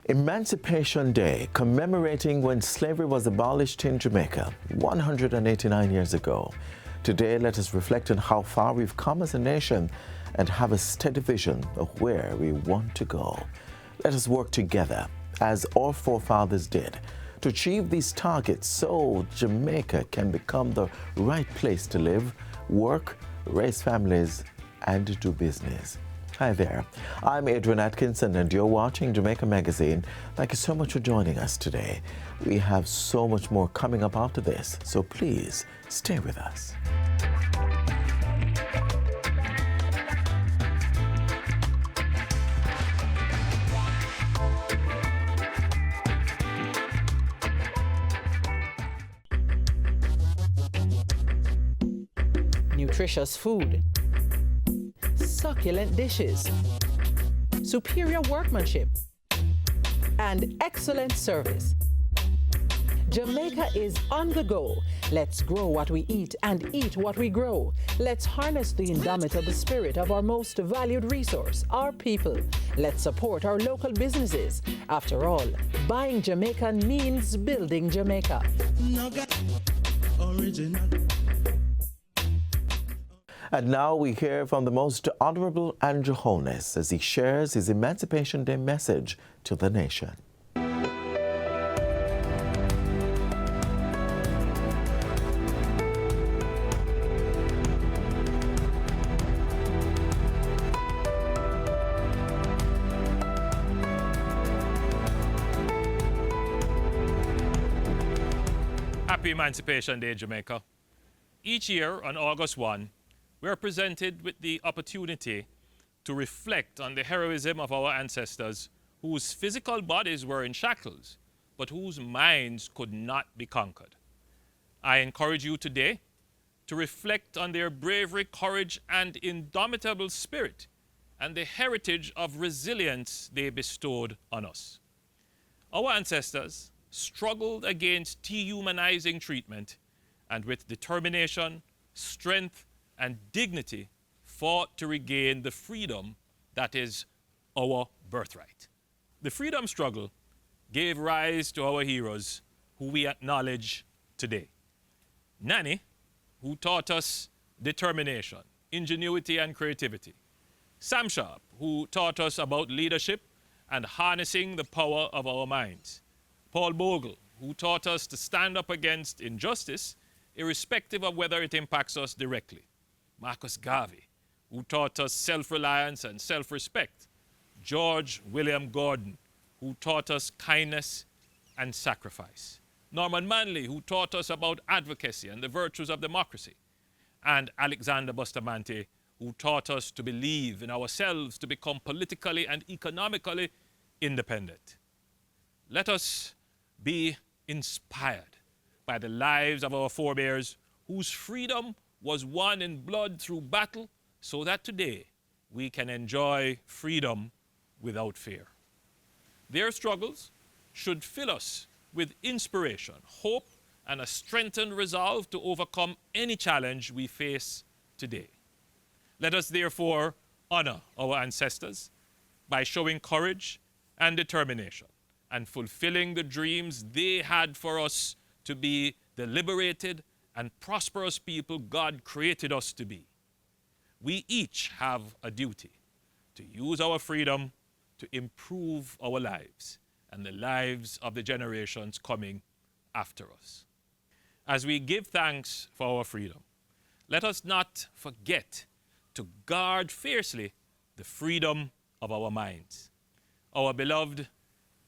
Emancipation Day, commemorating when slavery was abolished in Jamaica 189 years ago. Today, let us reflect on how far we've come as a nation and have a steady vision of where we want to go. Let us work together, as our forefathers did, to achieve these targets so Jamaica can become the right place to live, work, raise families, and do business. Hi there, I'm Adrian Atkinson and you're watching Jamaica Magazine. Thank you so much for joining us today. We have so much more coming up after this, so please stay with us. Nutritious food, succulent dishes, superior workmanship, and excellent service. Jamaica is on the go. Let's grow what we eat and eat what we grow. Let's harness the indomitable spirit of our most valued resource, our people. Let's support our local businesses. After all, buying Jamaican means building Jamaica. Original. And now we hear from the Most Honorable Andrew Holness as he shares his Emancipation Day message to the nation. Happy Emancipation Day, Jamaica. Each year on August 1, we are presented with the opportunity to reflect on the heroism of our ancestors whose physical bodies were in shackles, but whose minds could not be conquered. I encourage you today to reflect on their bravery, courage, and indomitable spirit, and the heritage of resilience they bestowed on us. Our ancestors struggled against dehumanizing treatment, and with determination, strength, and dignity fought to regain the freedom that is our birthright. The freedom struggle gave rise to our heroes who we acknowledge today. Nanny, who taught us determination, ingenuity, and creativity. Sam Sharp, who taught us about leadership and harnessing the power of our minds. Paul Bogle, who taught us to stand up against injustice, irrespective of whether it impacts us directly. Marcus Garvey, who taught us self-reliance and self-respect. George William Gordon, who taught us kindness and sacrifice. Norman Manley, who taught us about advocacy and the virtues of democracy. And Alexander Bustamante, who taught us to believe in ourselves to become politically and economically independent. Let us be inspired by the lives of our forebears whose freedom was won in blood through battle, so that today we can enjoy freedom without fear. Their struggles should fill us with inspiration, hope, and a strengthened resolve to overcome any challenge we face today. Let us therefore honor our ancestors by showing courage and determination and fulfilling the dreams they had for us to be the liberated and prosperous people God created us to be. We each have a duty to use our freedom to improve our lives and the lives of the generations coming after us. As we give thanks for our freedom, let us not forget to guard fiercely the freedom of our minds. Our beloved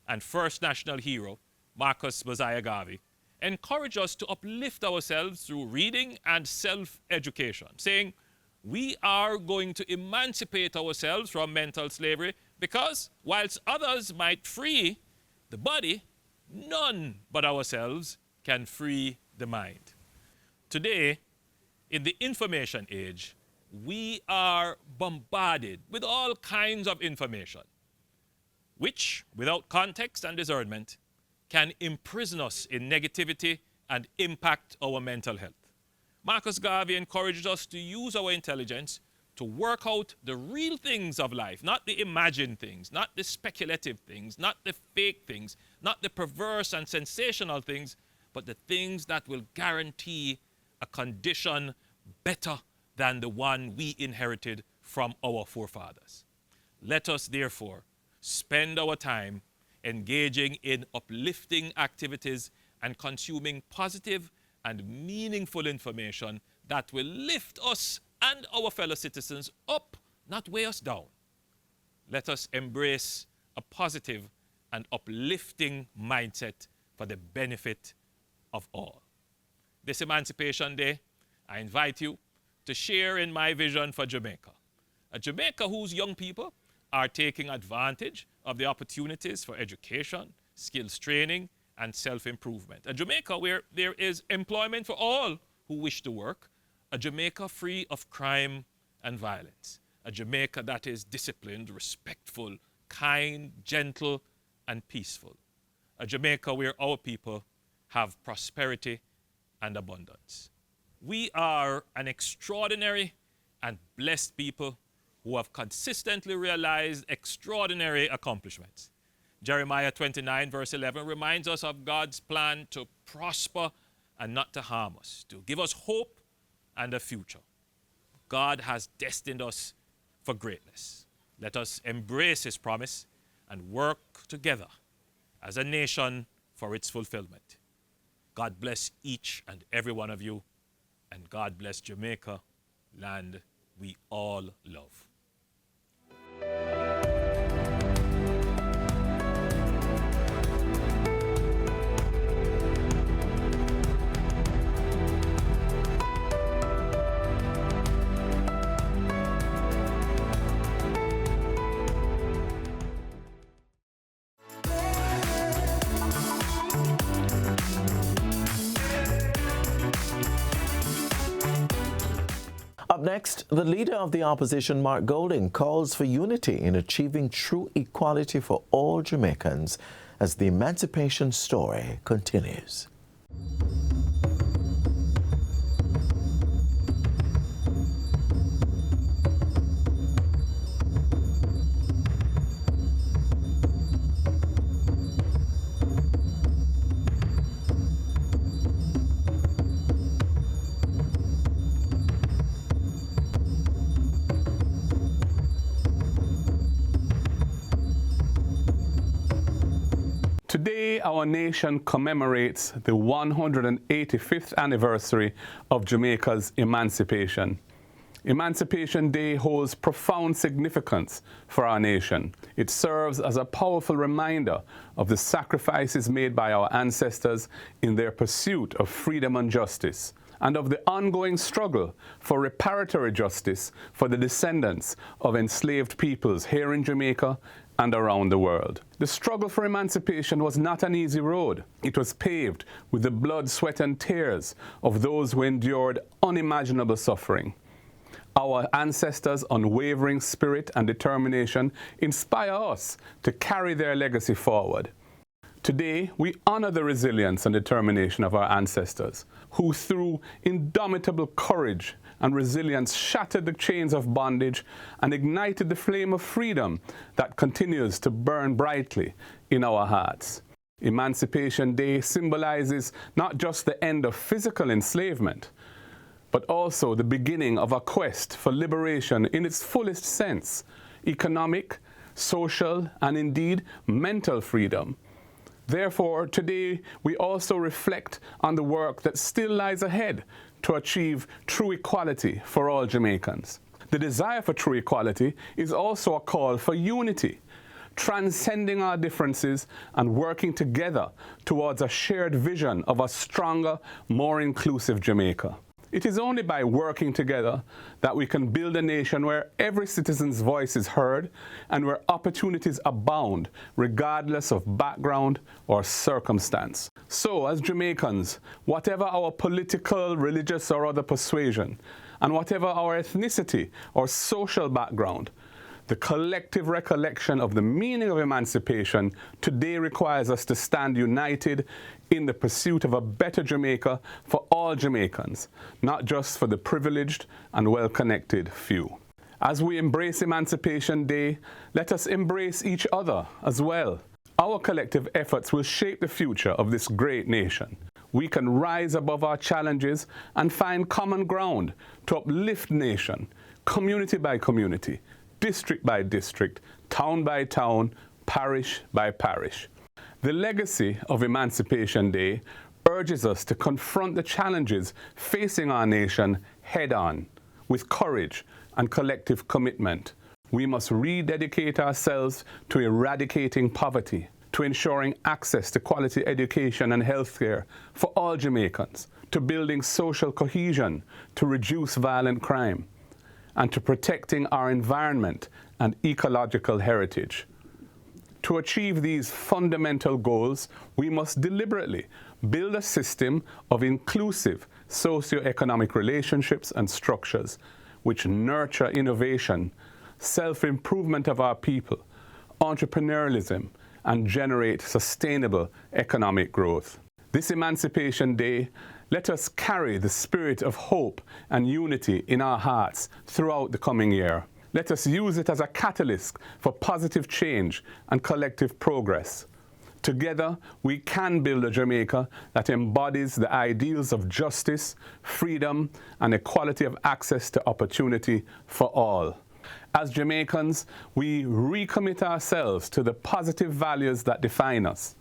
and first national hero, Marcus Mosiah Garvey, encourage us to uplift ourselves through reading and self-education, saying, we are going to emancipate ourselves from mental slavery because whilst others might free the body, none but ourselves can free the mind. Today, in the information age, we are bombarded with all kinds of information, which, without context and discernment, can imprison us in negativity and impact our mental health. Marcus Garvey encourages us to use our intelligence to work out the real things of life, not the imagined things, not the speculative things, not the fake things, not the perverse and sensational things, but the things that will guarantee a condition better than the one we inherited from our forefathers. Let us therefore spend our time engaging in uplifting activities and consuming positive and meaningful information that will lift us and our fellow citizens up, not weigh us down. Let us embrace a positive and uplifting mindset for the benefit of all. This Emancipation Day, I invite you to share in my vision for Jamaica. A Jamaica whose young people are taking advantage of the opportunities for education, skills training, and self-improvement. A Jamaica where there is employment for all who wish to work. A Jamaica free of crime and violence. A Jamaica that is disciplined, respectful, kind, gentle, and peaceful. A Jamaica where our people have prosperity and abundance. We are an extraordinary and blessed people who have consistently realized extraordinary accomplishments. Jeremiah 29 verse 11 reminds us of God's plan to prosper and not to harm us, to give us hope and a future. God has destined us for greatness. Let us embrace his promise and work together as a nation for its fulfillment. God bless each and every one of you, and God bless Jamaica, land we all love. Up next, the leader of the opposition, Mark Golding, calls for unity in achieving true equality for all Jamaicans as the emancipation story continues. Today, our nation commemorates the 185th anniversary of Jamaica's emancipation. Emancipation Day holds profound significance for our nation. It serves as a powerful reminder of the sacrifices made by our ancestors in their pursuit of freedom and justice, and of the ongoing struggle for reparatory justice for the descendants of enslaved peoples here in Jamaica and around the world. The struggle for emancipation was not an easy road. It was paved with the blood, sweat, and tears of those who endured unimaginable suffering. Our ancestors' unwavering spirit and determination inspire us to carry their legacy forward. Today, we honor the resilience and determination of our ancestors, who through indomitable courage and resilience shattered the chains of bondage and ignited the flame of freedom that continues to burn brightly in our hearts. Emancipation Day symbolizes not just the end of physical enslavement, but also the beginning of a quest for liberation in its fullest sense, economic, social, and indeed mental freedom. Therefore, today we also reflect on the work that still lies ahead to achieve true equality for all Jamaicans. The desire for true equality is also a call for unity, transcending our differences and working together towards a shared vision of a stronger, more inclusive Jamaica. It is only by working together that we can build a nation where every citizen's voice is heard and where opportunities abound regardless of background or circumstance. So, as Jamaicans, whatever our political, religious, or other persuasion, and whatever our ethnicity or social background, the collective recollection of the meaning of emancipation today requires us to stand united in the pursuit of a better Jamaica for all Jamaicans, not just for the privileged and well-connected few. As we embrace Emancipation Day, let us embrace each other as well. Our collective efforts will shape the future of this great nation. We can rise above our challenges and find common ground to uplift the nation, community by community, district by district, town by town, parish by parish. The legacy of Emancipation Day urges us to confront the challenges facing our nation head-on, with courage and collective commitment. We must rededicate ourselves to eradicating poverty, to ensuring access to quality education and healthcare for all Jamaicans, to building social cohesion, to reduce violent crime, and to protecting our environment and ecological heritage. To achieve these fundamental goals, we must deliberately build a system of inclusive socio-economic relationships and structures which nurture innovation, self-improvement of our people, entrepreneurialism, and generate sustainable economic growth. This Emancipation Day, let us carry the spirit of hope and unity in our hearts throughout the coming year. Let us use it as a catalyst for positive change and collective progress. Together, we can build a Jamaica that embodies the ideals of justice, freedom, and equality of access to opportunity for all. As Jamaicans, we recommit ourselves to the positive values that define us.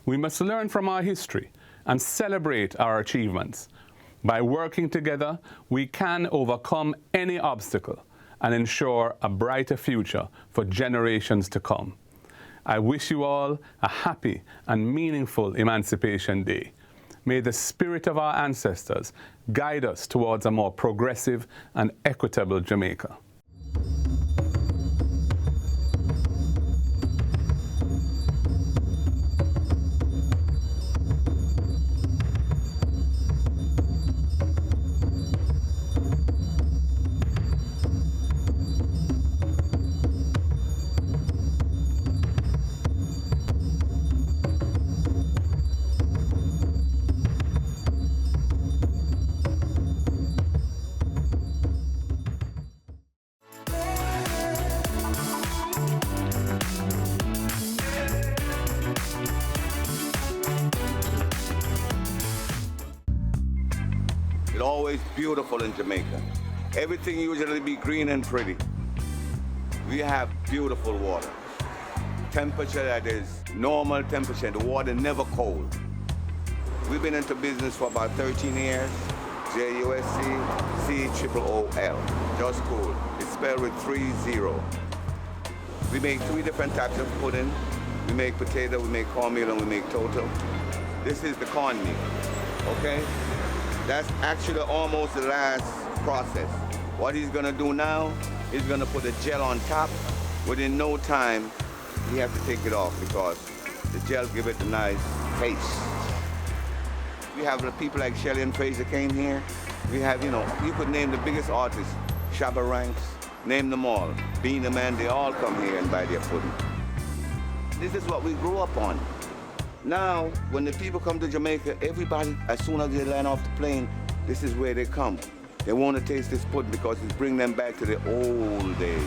We must learn from our history and celebrate our achievements. By working together, we can overcome any obstacle and ensure a brighter future for generations to come. I wish you all a happy and meaningful Emancipation Day. May the spirit of our ancestors guide us towards a more progressive and equitable Jamaica. It's always beautiful in Jamaica. Everything usually be green and pretty. We have beautiful water. Temperature that is normal temperature, the water never cold. We've been into business for about 13 years. JUSC-COOL, just cool. It's spelled with 3 0. We make 3 different types of pudding. We make potato, we make cornmeal, and we make total. This is the cornmeal, okay? That's actually almost the last process. What he's gonna do now, he's gonna put the gel on top. Within no time, he has to take it off because the gel give it a nice face. We have the people like Shelley and Fraser came here. We have, you could name the biggest artists, Shabba Ranks, name them all. Being the Man, they all come here and buy their pudding. This is what we grew up on. Now, when the people come to Jamaica, everybody, as soon as they land off the plane, this is where they come. They want to taste this pudding because it brings them back to the old days.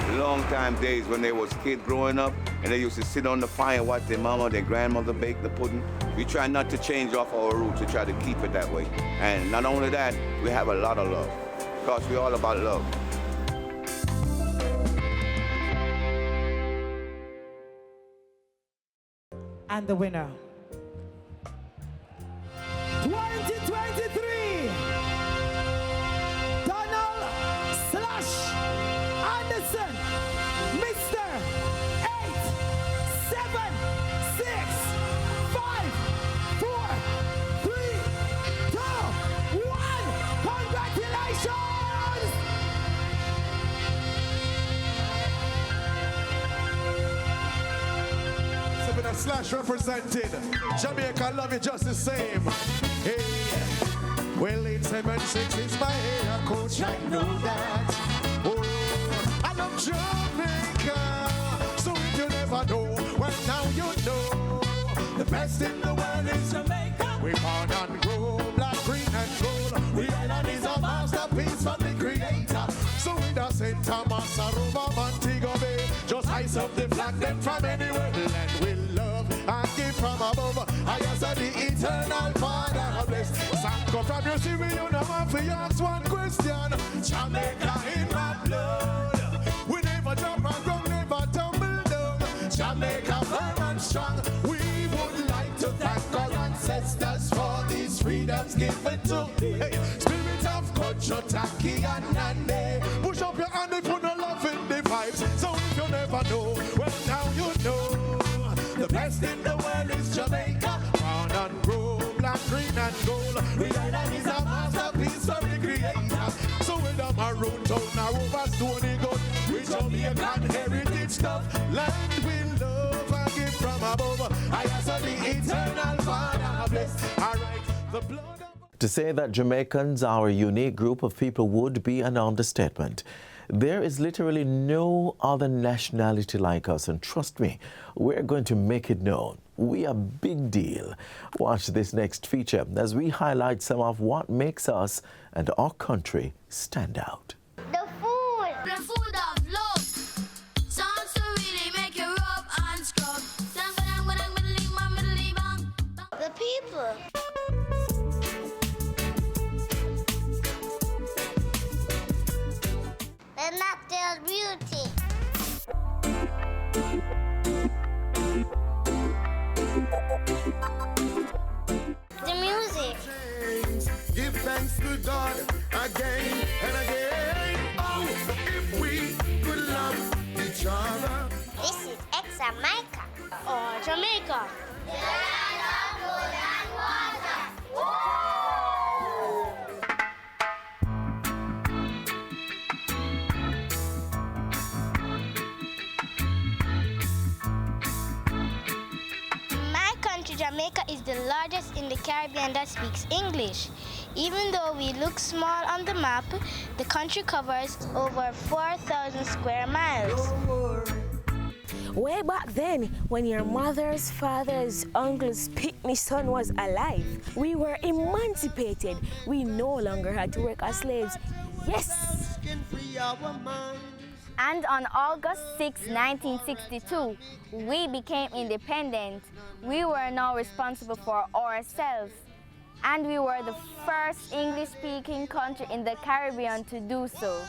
The long time days when they was kids growing up and they used to sit on the fire and watch their mama, their grandmother bake the pudding. We try not to change off our roots, we try to keep it that way. And not only that, we have a lot of love because we're all about love. And the winner, 2023, Donald /Anderson, Mr. 8765432 Congratulations! Slash represented. Jamaica love you just the same. Hey, well, 876 is my hair coach. I know that. Oh, I love Jamaica. So if you never know, well, now you know. The best in the world is Jamaica. We born and grow black, green, and gold. We island is a masterpiece from the creator. So with us St. Thomas, Aruba, Montego Bay. Just ice up the flag, them from anywhere. Land will love and give from above. I answer the eternal Father bless. Sanko from your city, you know what for you ask one question. Jamaica in my blood. We never drop and ground, never tumble down. Jamaica firm and strong. We would like to thank our ancestors for these freedoms given to. Hey, spirit of culture, Taki and Nande. Push up your hand if you no love in the vibes. So if you never know, well now you know. The best in the world is Jamaica. Brown and grow, black, green and gold. The island is a masterpiece from the creator. So whether maroon town or over stony gold, we Jamaican heritage stuff. Land we love and give from above. I answer the eternal Father bless. Alright, the blood of... To say that Jamaicans are a unique group of people would be an understatement. There is literally no other nationality like us, and trust me, we're going to make it known. We are a big deal. Watch this next feature as we highlight some of what makes us and our country stand out. The food of love. Sounds to really make you rub and scrub. The people. The natural beauty. The music. Give thanks to God again and again. Oh, if we could love each other. This is Jamaica or Jamaica. The land of food and water. My country, Jamaica, is the largest in the Caribbean that speaks English. Even though we look small on the map, the country covers over 4,000 square miles. Way back then, when your mother's, father's, uncle's picnic son was alive, we were emancipated. We no longer had to work as slaves. Yes! And on August 6, 1962, we became independent. We were now responsible for ourselves. And we were the first English-speaking country in the Caribbean to do so.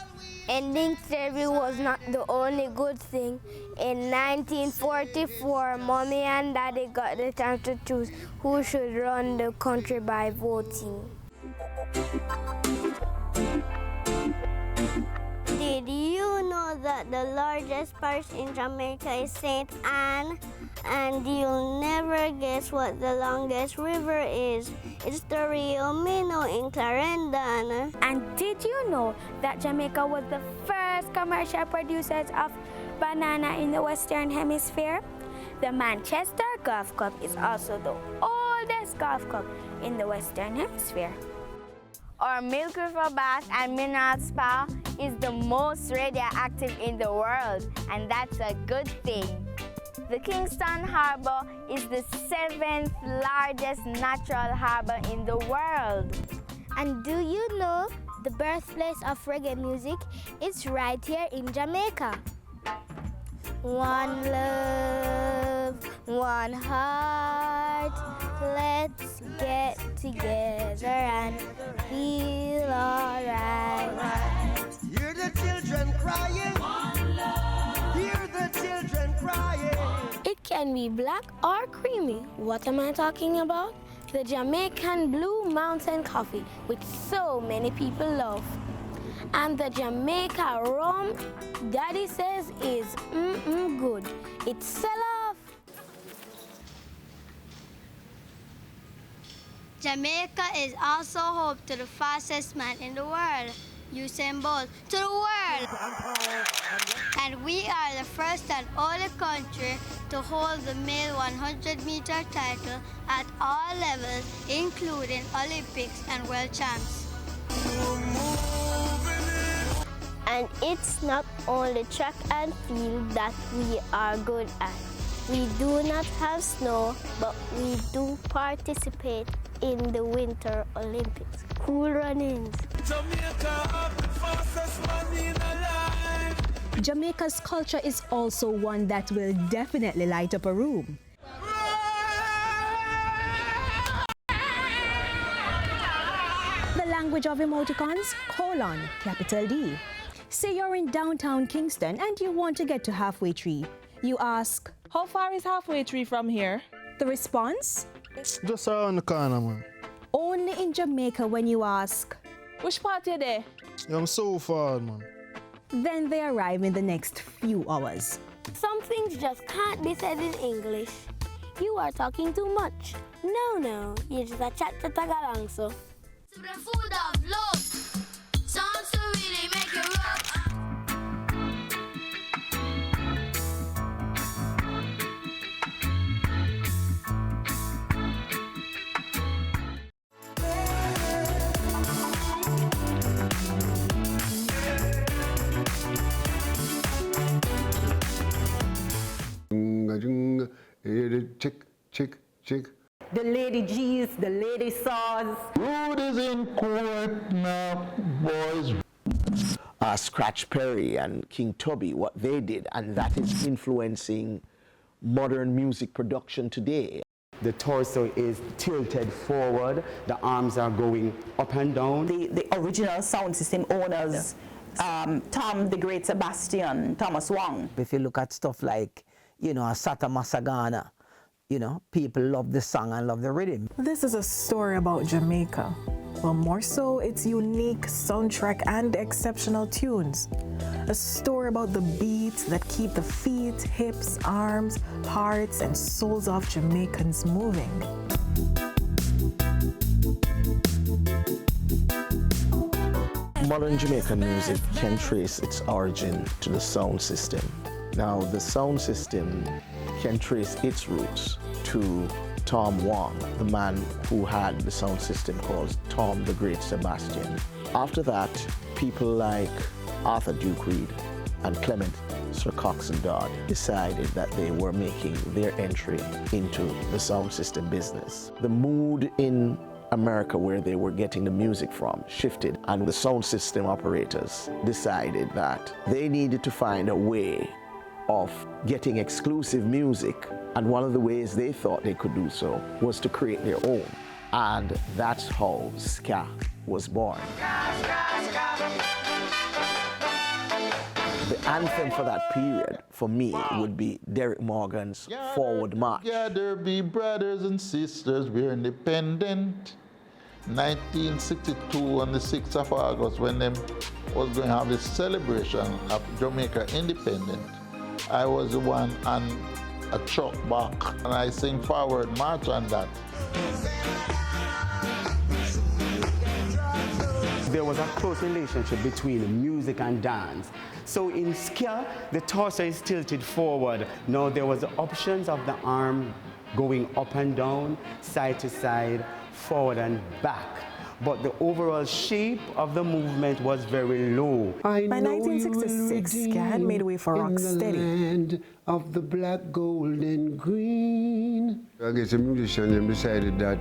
Ending slavery was not the only good thing. In 1944, Mommy and Daddy got the chance to choose who should run the country by voting. Did you know that the largest parish in Jamaica is St. Anne? And you'll never guess what the longest river is. It's the Rio Minho in Clarendon. And did you know that Jamaica was the first commercial producers of banana in the Western Hemisphere? The Manchester Golf Club is also the oldest golf club in the Western Hemisphere. Our Milk River Bath and Mineral Spa is the most radioactive in the world, and that's a good thing. The Kingston Harbor is the 7th largest natural harbor in the world. And do you know the birthplace of reggae music is right here in Jamaica? One love, one heart, let's get together and feel alright. Hear the children crying. One love. Hear the children crying. It can be black or creamy. What am I talking about? The Jamaican Blue Mountain Coffee, which so many people love. And the Jamaica rum, Daddy says is good. It's sell off. Jamaica is also home to the fastest man in the world, Usain Bolt, to the world. And we are the first and only country to hold the male 100-meter title at all levels, including Olympics and World Champs. And it's not only track and field that we are good at. We do not have snow, but we do participate in the Winter Olympics. Cool runnings. Jamaica have the fastest man in the land. Jamaica's culture is also one that will definitely light up a room. The language of emoticons, capital D. Say you're in downtown Kingston and you want to get to Halfway Tree. You ask, how far is Halfway Tree from here? The response? Just around the corner, man. Only in Jamaica when you ask, which part are they? I'm so far, man. Then they arrive in the next few hours. Some things just can't be said in English. You are talking too much. No, you just a chat to tag along, so. To the food of love, songs to really make you rock. Chick, chick, chick. The Lady G's, the Lady Saws. Rude is in court now, boys. Scratch Perry and King Tubby, what they did, and that is influencing modern music production today. The torso is tilted forward, the arms are going up and down. The original sound system owners, Tom the Great Sebastian, Thomas Wong. If you look at stuff like, Sata Masagana, people love the song and love the rhythm. This is a story about Jamaica. Well, more so, its unique soundtrack and exceptional tunes. A story about the beats that keep the feet, hips, arms, hearts, and souls of Jamaicans moving. Modern Jamaican music can trace its origin to the sound system. Now, the sound system can trace its roots to Tom Wong, the man who had the sound system called Tom the Great Sebastian. After that, people like Arthur Duke Reid and Clement Sir Coxsone Dodd decided that they were making their entry into the sound system business. The mood in America, where they were getting the music from, shifted, and the sound system operators decided that they needed to find a way of getting exclusive music, and one of the ways they thought they could do so was to create their own, and that's how ska was born. The anthem for that period, for me, would be Derek Morgan's Forward March. Together be brothers and sisters, we're independent. 1962 on the 6th of August, when them was going to have this celebration of Jamaica independent, I was the one on a truck back, and I sing Forward March on that. There was a close relationship between music and dance. So in ska, the torso is tilted forward. Now there was the options of the arm going up and down, side to side, forward and back. But the overall shape of the movement was very low. By 1966, ska had made way for rocksteady. Land of the black, gold, and green. I guess the musicians decided that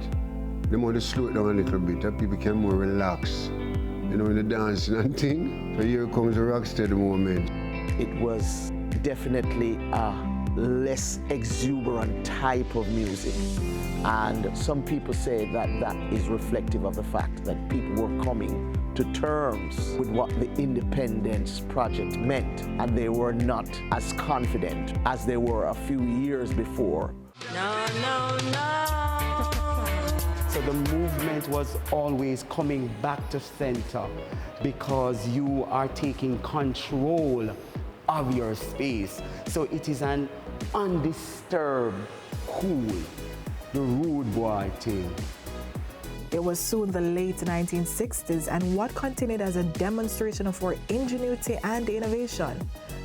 they want to slow it down a little bit, that people can more relax, in the dancing and thing. So here comes the rocksteady moment. It was definitely a less exuberant type of music. And some people say that that is reflective of the fact that people were coming to terms with what the Independence Project meant, and they were not as confident as they were a few years before. No. So the movement was always coming back to center because you are taking control of your space. So it is an undisturbed, cool, the rude boy thing. It was soon the late 1960s, and what continued as a demonstration of our ingenuity and innovation,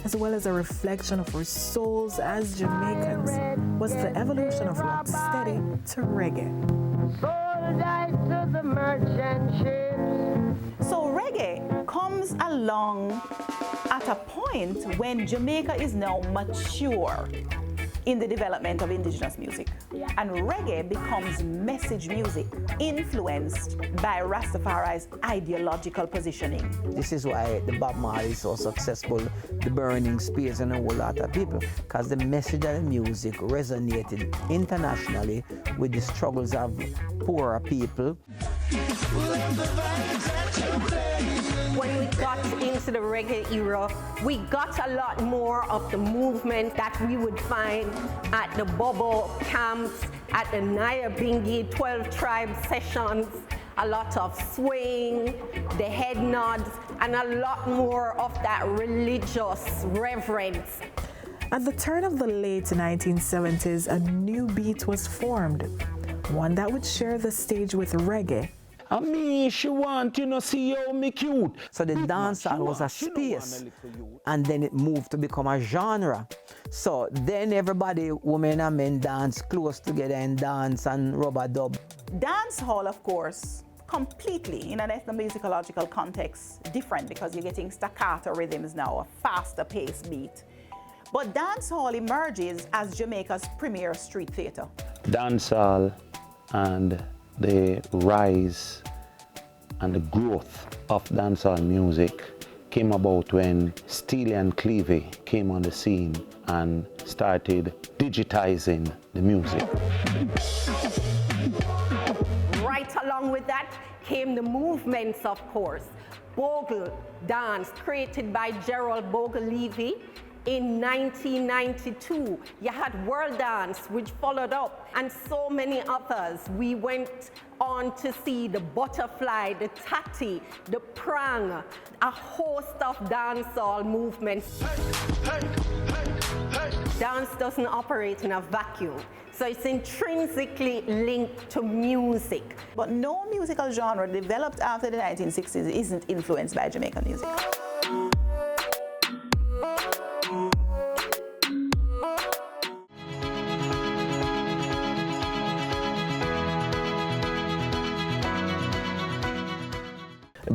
as well as a reflection of our souls as Jamaicans, was the evolution of rocksteady to reggae. To the merchant ships. So reggae comes along at a point when Jamaica is now mature. in the development of indigenous music. And reggae becomes message music influenced by Rastafari's ideological positioning. This is why the Bob Marley is so successful, the Burning Spears and a whole lot of people, because the message of the music resonated internationally with the struggles of poorer people. When we got into the reggae era, we got a lot more of the movement that we would find at the Bobo camps, at the Nyabingi 12 Tribe sessions, a lot of swing, the head nods, and a lot more of that religious reverence. At the turn of the late 1970s, a new beat was formed, one that would share the stage with reggae. And me, she want, see how me cute. So the dancehall was a space, and then it moved to become a genre. So then everybody, women and men, dance close together and dance and rub-a-dub. Dancehall, of course, completely in an ethnomusicological context, different because you're getting staccato rhythms now, a faster paced beat. But dancehall emerges as Jamaica's premier street theater. Dancehall and the rise and the growth of dancehall music came about when Steely and Clevie came on the scene and started digitizing the music. Right along with that came the movements, of course. Bogle dance, created by Gerald Bogle-Levy. In 1992, you had World Dance, which followed up, and so many others. We went on to see the Butterfly, the Tatty, the Prang, a host of dancehall movements. Dance doesn't operate in a vacuum, so it's intrinsically linked to music. But no musical genre developed after the 1960s isn't influenced by Jamaican music.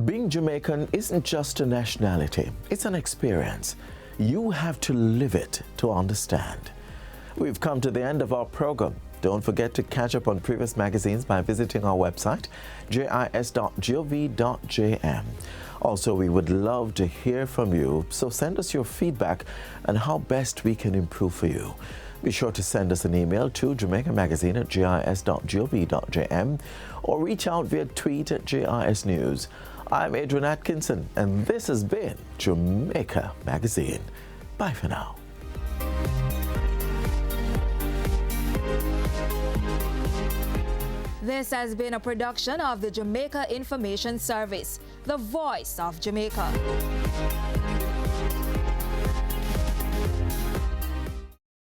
Being Jamaican isn't just a nationality, it's an experience. You have to live it to understand. We've come to the end of our program. Don't forget to catch up on previous magazines by visiting our website, jis.gov.jm. Also, we would love to hear from you, so send us your feedback on how best we can improve for you. Be sure to send us an email to Jamaica Magazine at jis.gov.jm or reach out via tweet at JIS News. I'm Adrian Atkinson, and this has been Jamaica Magazine. Bye for now. This has been a production of the Jamaica Information Service, the voice of Jamaica.